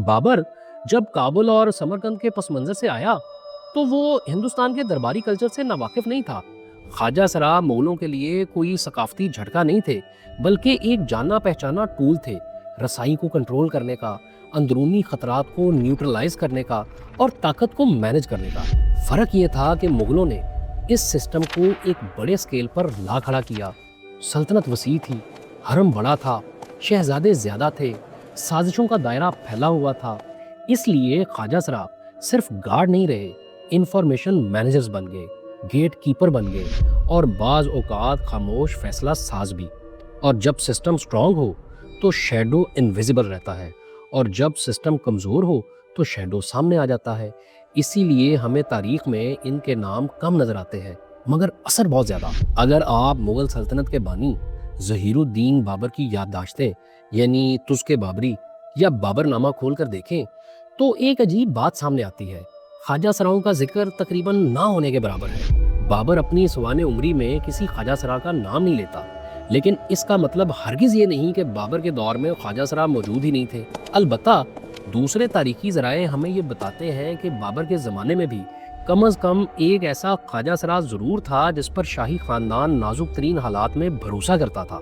بابر جب کابل اور سمرقند کے پس منظر سے آیا تو وہ ہندوستان کے درباری کلچر سے ناواقف نہیں تھا۔ خواجہ سرا مغلوں کے لیے کوئی ثقافتی جھٹکا نہیں تھے، بلکہ ایک جانا پہچانا ٹول تھے، رسائی کو کنٹرول کرنے کا، اندرونی خطرات کو نیوٹرلائز کرنے کا اور طاقت کو مینج کرنے کا۔ فرق یہ تھا کہ مغلوں نے اس سسٹم کو ایک بڑے سکیل پر لا کھڑا کیا۔ سلطنت وسیع تھی، حرم بڑا تھا، شہزادے زیادہ تھے، سازشوں کا دائرہ پھیلا ہوا تھا۔ اس لیے خواجہ سرا صرف گارڈ نہیں رہے، انفارمیشن مینیجرز بن گئے، گیٹ کیپر بن گئے اور بعض اوقات خاموش فیصلہ ساز بھی۔ اور جب سسٹم سٹرونگ ہو تو شیڈو انویزیبل رہتا ہے، اور جب سسٹم کمزور ہو تو شیڈو سامنے آ جاتا ہے۔ اسی لیے ہمیں تاریخ میں ان کے نام کم نظر آتے ہیں مگر اثر بہت زیادہ۔ اگر آپ مغل سلطنت کے بانی ظہیر الدین بابر کی یادداشتیں یعنی تزک بابری یا بابر نامہ کھول کر دیکھیں تو ایک عجیب بات سامنے آتی ہے۔ خواجہ سراؤں کا ذکر تقریباً نہ ہونے کے برابر ہے۔ بابر اپنی سوانح عمری میں کسی خواجہ سرا کا نام نہیں لیتا، لیکن اس کا مطلب ہرگز یہ نہیں کہ بابر کے دور میں خواجہ سرا موجود ہی نہیں تھے۔ البتہ دوسرے تاریخی ذرائع ہمیں یہ بتاتے ہیں کہ بابر کے زمانے میں بھی کم از کم ایک ایسا خواجہ سرا ضرور تھا جس پر شاہی خاندان نازک ترین حالات میں بھروسہ کرتا تھا۔